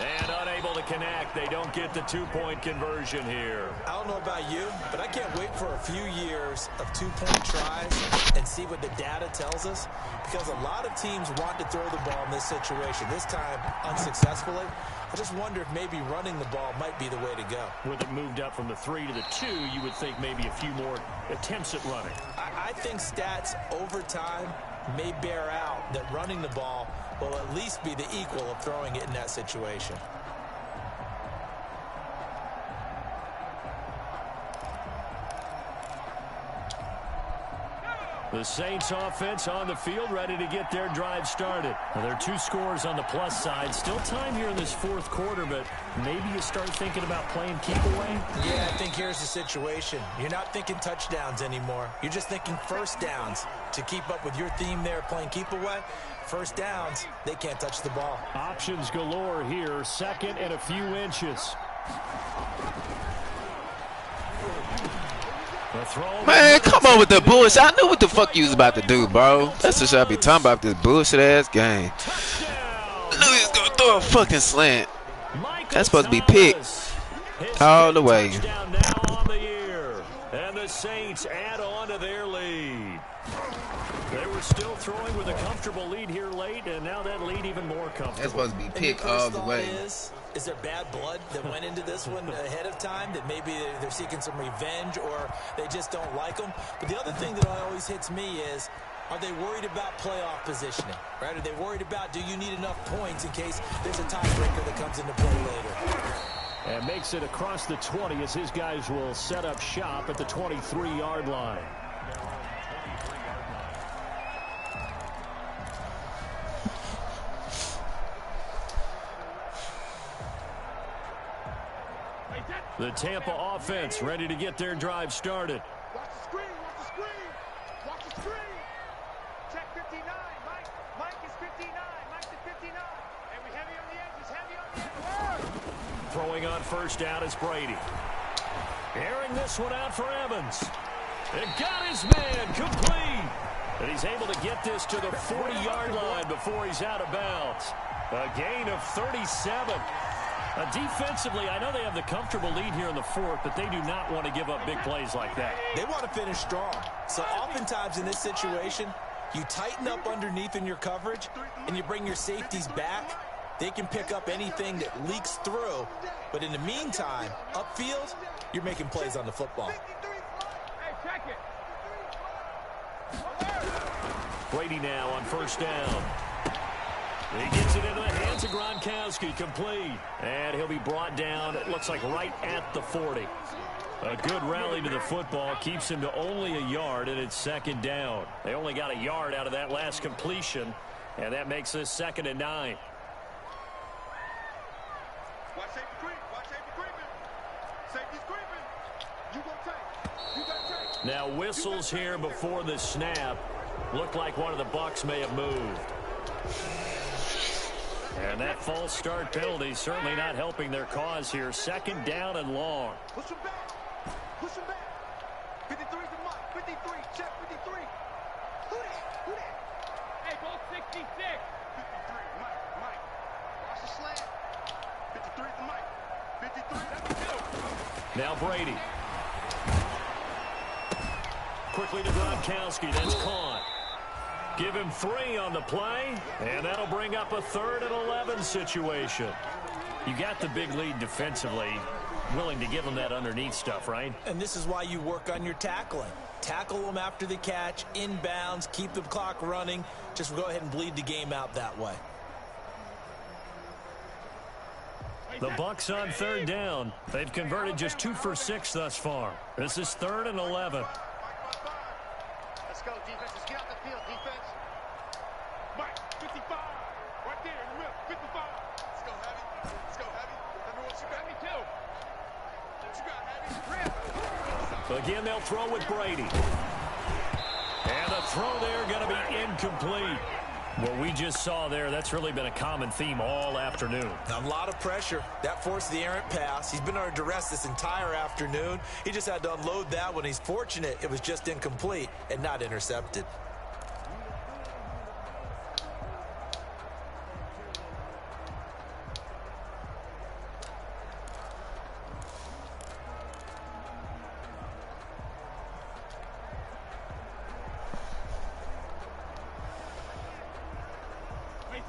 And unable to connect. They don't get the 2-point conversion here. I don't know about you, but I can't wait for a few years of 2-point tries and see what the data tells us, because a lot of teams want to throw the ball in this situation. This time, unsuccessfully. I just wonder if maybe running the ball might be the way to go. With it moved up from the 3 to the 2, you would think maybe a few more attempts at running. I think stats over time may bear out that running the ball will at least be the equal of throwing it in that situation. The Saints offense on the field, ready to get their drive started. Now, there are 2 scores on the plus side. Still time here in this 4th quarter, but maybe you start thinking about playing keep away? Yeah, I think here's the situation. You're not thinking touchdowns anymore. You're just thinking 1st downs. To keep up with your theme there, playing keep away, 1st downs, they can't touch the ball. Options galore here, 2nd and a few inches. Man, come on with the bullshit. I knew what the fuck you was about to do, bro. That's what I be talking about, this bullshit-ass game. I knew he was going to throw a fucking slant. That's supposed to be picked all the way. And the Saints add on to their lead. They were still throwing with a comfortable lead here late, and now that lead even more comfortable. That's supposed to be picked all the way. Is there bad blood that went into this one ahead of time, that maybe they're seeking some revenge, or they just don't like them? But the other thing that always hits me is, are they worried about playoff positioning? Right? Are they worried about, do you need enough points in case there's a tiebreaker that comes into play later? And makes it across the 20 as his guys will set up shop at the 23-yard line. The Tampa offense ready to get their drive started. Watch the screen, watch the screen, watch the screen. Check 59, Mike is 59, Mike's at 59. And we heavy on the edges, heavy on the edges. Throwing on 1st down is Brady. Airing this one out for Evans. It got his man complete. And he's able to get this to the 40-yard line before he's out of bounds. A gain of 37. Defensively, I know they have the comfortable lead here in the 4th, but they do not want to give up big plays like that. They want to finish strong. So oftentimes in this situation, you tighten up underneath in your coverage, and you bring your safeties back, They can pick up anything that leaks through. But in the meantime, upfield, you're making plays on the football. Brady now on first down. He gets it into the hands of Gronkowski, complete. And he'll be brought down, it looks like right at the 40. A good rally to the football keeps him to only a yard, and it's second down. They only got a yard out of that last completion, and that makes this 2nd and 9. Watch safety creep. Watch safety creeping. Safety's creeping. You gonna take. You gotta take. Now whistles here before the snap. Looked like one of the Bucs may have moved. And that false start penalty certainly not helping their cause here. 2nd down and long. Push him back. Push him back. 53's the mark. 53. Check 53. Who that? Who that? Hey, go 66. 53. Mike. Watch the slant. 53's the Mike. 53. That's the Now Brady. Quickly to Gronkowski. That's caught. Give him 3 on the play, and that'll bring up a 3rd and 11 situation. You got the big lead defensively, willing to give them that underneath stuff, right? And this is why you work on your tackling. Tackle them after the catch, inbounds, keep the clock running. Just go ahead and bleed the game out that way. The Bucs on 3rd down. They've converted just 2 for 6 thus far. This is 3rd and 11. Let's go, defense. Let's get out the field, defense. Mike, 55. Right there in the middle, 55. Let's go, Heavy. Let's go, Heavy. Remember what you got me too. What you got, Heavy? Again, they'll throw with Brady. And the throw there going to be incomplete. What we just saw there, that's really been a common theme all afternoon. A lot of pressure. That forced the errant pass. He's been under duress this entire afternoon. He just had to unload that one. He's fortunate it was just incomplete and not intercepted.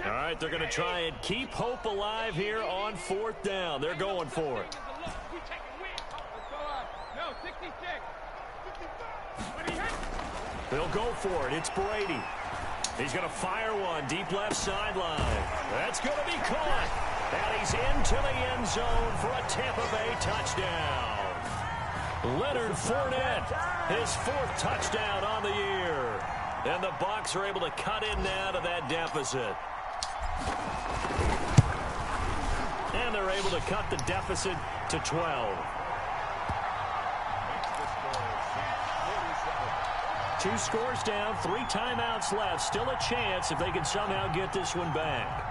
All right, they're going to try and keep hope alive here on 4th down. They're going for it. They'll go for it. It's Brady. He's going to fire one deep left sideline. That's going to be caught. And he's into the end zone for a Tampa Bay touchdown. Leonard Fournette, his 4th touchdown on the year. And the Bucs are able to cut in now to that deficit. And they're able to cut the deficit to 12. 2 scores down, 3 timeouts left. Still a chance if they can somehow get this one back.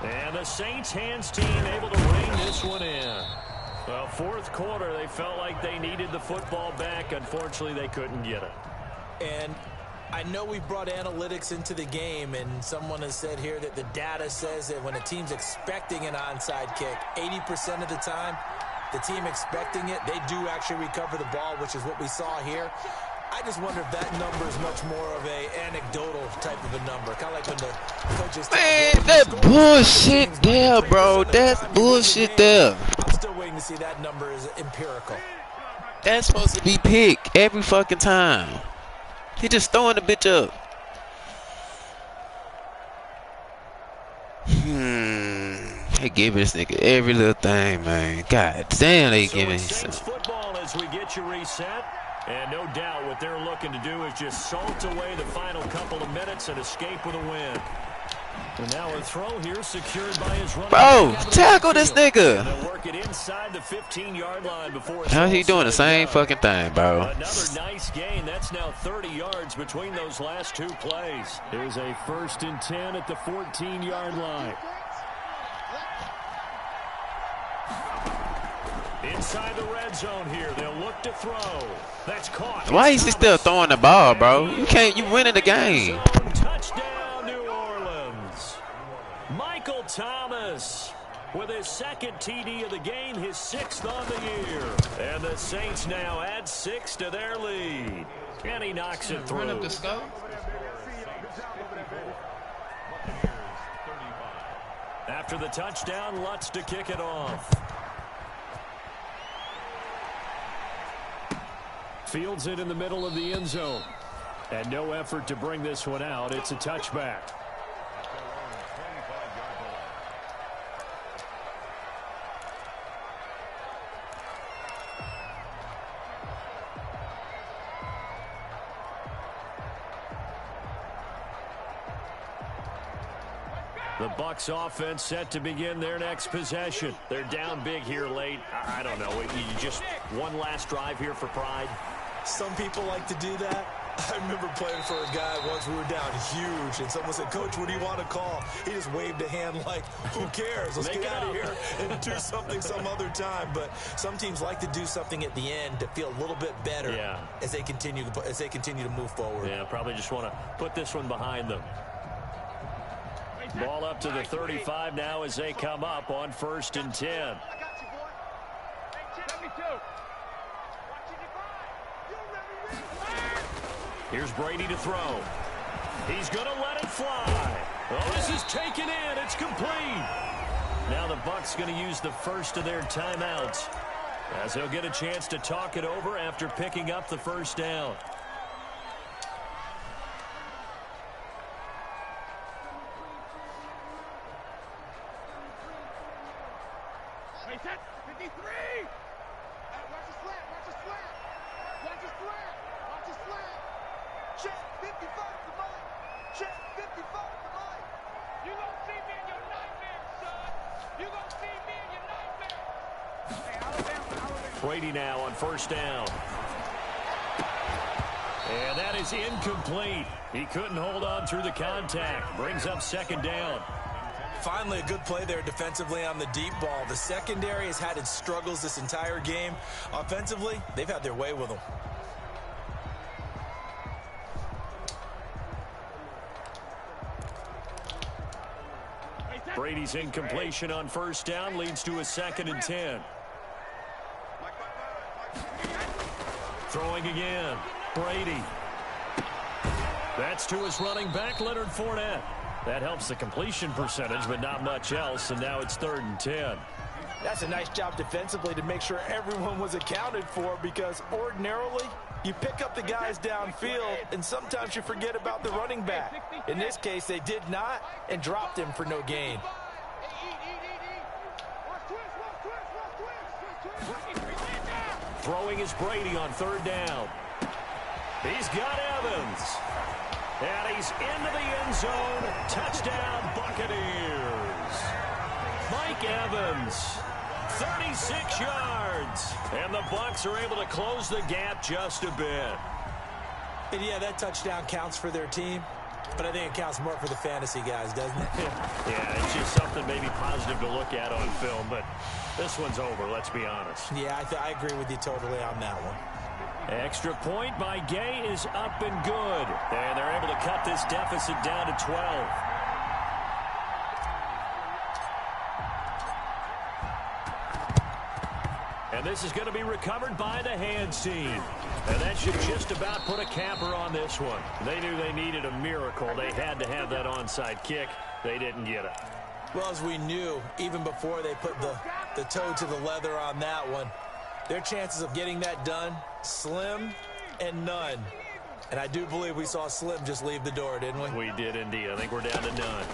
And the Saints hands team able to rein this one in. Well, 4th quarter, they felt like they needed the football back. Unfortunately, they couldn't get it. And I know we brought analytics into the game, and someone has said here that the data says that when a team's expecting an onside kick, 80% of the time, the team expecting it, they do actually recover the ball, which is what we saw here. I just wonder if that number is much more of a anecdotal type of a number. Kind of like when the coaches... Man, that bullshit there, bro. That's bullshit there. I'm still waiting to see that number is empirical. That's supposed to be pick every fucking time. He just throwing the bitch up. They giving this nigga every little thing, man. God damn, they giving him football as we get you reset. And no doubt what they're looking to do is just salt away the final couple of minutes and escape with a win. And now a throw here secured by his running. Bro, tackle this nigga. They'll work it inside the 15-yard line before. How's he doing the same fucking thing, bro? Another nice gain. That's now 30 yards between those last 2 plays. There's a 1st and 10 at the 14-yard line. Inside the red zone here. They'll look to throw. That's caught. Why is he still throwing the ball, bro? You winning the game. Touchdown, New Orleans. Michael Thomas with his 2nd TD of the game, his 6th on the year. And the Saints now add 6 to their lead. And he knocks it through. After the touchdown, Lutz to kick it off. Fields it in the middle of the end zone. And no effort to bring this one out. It's a touchback. The Bucs offense set to begin their next possession. They're down big here late. I don't know. You just one last drive here for pride. Some people like to do that. I remember playing for a guy once. We were down huge, and someone said, "Coach, what do you want to call?" He just waved a hand like, "Who cares? Let's get out of here and do something some other time." But some teams like to do something at the end to feel a little bit better as they continue to move forward. Yeah, probably just want to put this one behind them. Ball up to the 35 now as they come up on 1st and 10. Here's Brady to throw. He's going to let it fly. Oh, this is taken in. It's complete. Now the Bucs going to use the first of their timeouts as they'll get a chance to talk it over after picking up the first down. Brady now on 1st down. And that is incomplete. He couldn't hold on through the contact. Brings up 2nd down. Finally, a good play there defensively on the deep ball. The secondary has had its struggles this entire game. Offensively, they've had their way with them. Brady's incompletion on 1st down leads to a 2nd and 10. Throwing again. Brady. That's to his running back, Leonard Fournette. That helps the completion percentage, but not much else, and now it's 3rd and 10. That's a nice job defensively to make sure everyone was accounted for, because ordinarily you pick up the guys downfield and sometimes you forget about the running back. In this case, they did not and dropped him for no gain. Throwing is Brady on 3rd down. He's got Evans. And he's into the end zone. Touchdown, Buccaneers. Mike Evans, 36 yards. And the Bucs are able to close the gap just a bit. And yeah, that touchdown counts for their team, but I think it counts more for the fantasy guys, doesn't it? Yeah, it's just something maybe positive to look at on film, but this one's over, let's be honest. Yeah, I agree with you totally on that one. Extra point by Gay is up and good. And they're able to cut this deficit down to 12. And this is going to be recovered by the hands team. And that should just about put a capper on this one. They knew they needed a miracle. They had to have that onside kick. They didn't get it. Well, as we knew, even before they put the toe to the leather on that one, their chances of getting that done, slim and none. And I do believe we saw Slim just leave the door, didn't we? We did indeed. I think we're down to none.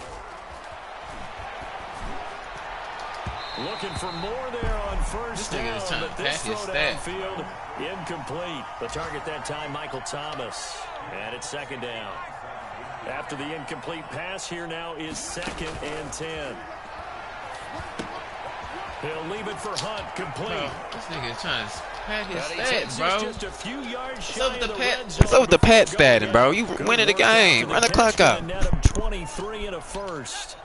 Looking for more there on 1st down, but this throw downfield, incomplete. The target that time, Michael Thomas. And it's 2nd down. After the incomplete pass, here now is 2nd and 10. He'll leave it for Hunt, complete. Bro, this nigga trying to pat his stats, bro. Just a few yards shy What's of the red zone. up with the pat statting, bro? You winning the game. Run the clock out. Net of 23 and a first.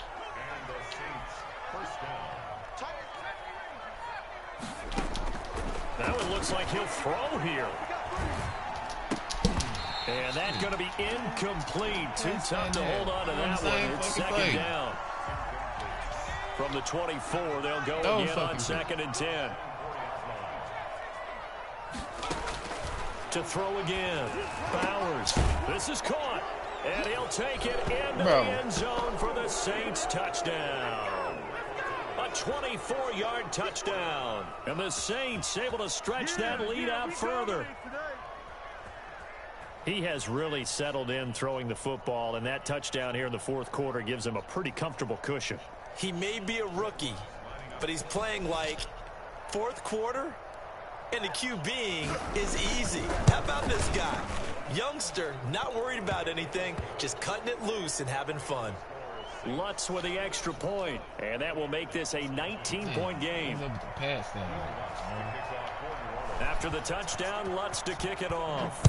That one looks like he'll throw here. And that's going to be incomplete. Too tough to hold on to that one. It's 2nd down. From the 24, they'll go again on 2nd and 10. To throw again. Bowers. This is caught. And he'll take it into the end zone for the Saints touchdown. 24-yard touchdown. And the Saints able to stretch that lead out further. He has really settled in throwing the football, and that touchdown here in the fourth quarter gives him a pretty comfortable cushion. He may be a rookie, but he's playing like fourth quarter, and the QBing is easy. How about this guy? Youngster, not worried about anything, just cutting it loose and having fun. Lutz with the extra point, and that will make this a 19-point game. After the touchdown, Lutz to kick it off.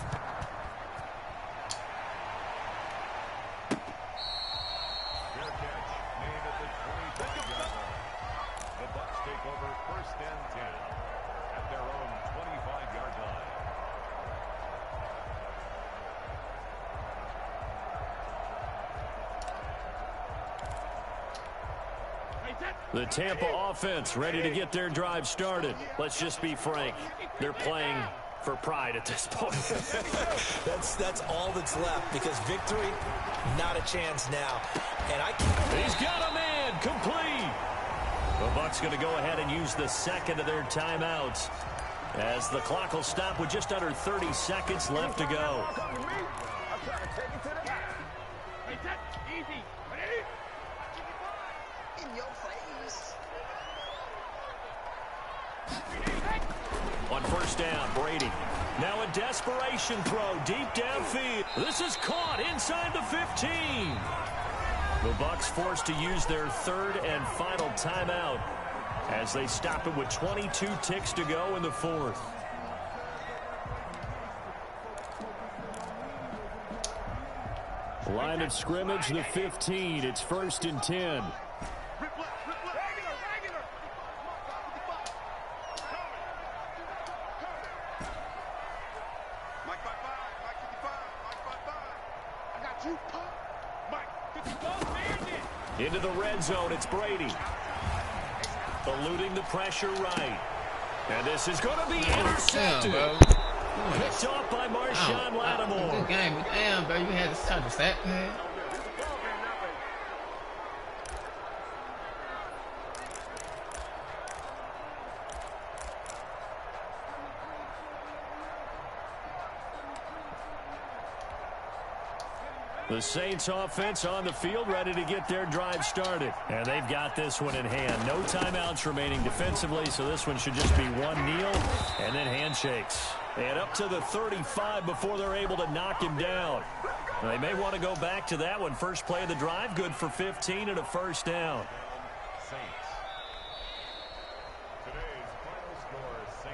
The Tampa offense ready to get their drive started. Let's just be frank. They're playing for pride at this point. That's all that's left, because victory, not a chance now. And he's got a man complete. The Bucs going to go ahead and use the second of their timeouts, as the clock will stop with just under 30 seconds left to go. On first down, Brady. Now a desperation throw deep downfield. This is caught inside the 15. The Bucs forced to use their third and final timeout as they stop it with 22 ticks to go in the fourth. Line of scrimmage, the 15. It's 1st and 10. Into the red zone, it's Brady. Eluding the pressure right. And this is going to be intercepted. Picked off by Marshawn Lattimore. Good game, but damn, bro, you had to start the sack, man. The Saints offense on the field ready to get their drive started. And they've got this one in hand. No timeouts remaining defensively, so this one should just be one kneel and then handshakes. And up to the 35 before they're able to knock him down. They may want to go back to that one. First play of the drive, good for 15 and a first down.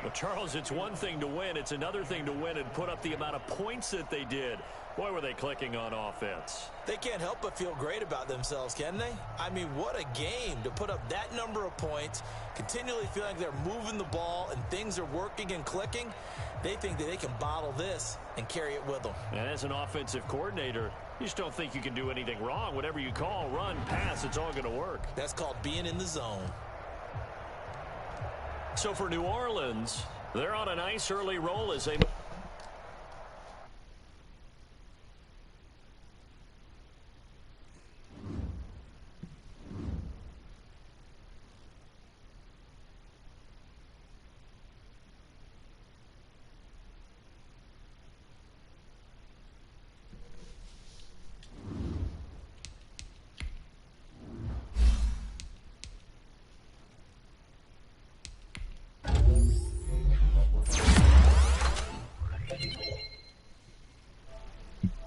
Well, Charles, it's one thing to win. It's another thing to win and put up the amount of points that they did. Boy, were they clicking on offense. They can't help but feel great about themselves, can they? I mean, what a game to put up that number of points, continually feeling like they're moving the ball and things are working and clicking. They think that they can bottle this and carry it with them. And as an offensive coordinator, you just don't think you can do anything wrong. Whatever you call, run, pass, it's all going to work. That's called being in the zone. So for New Orleans, they're on a nice early roll as they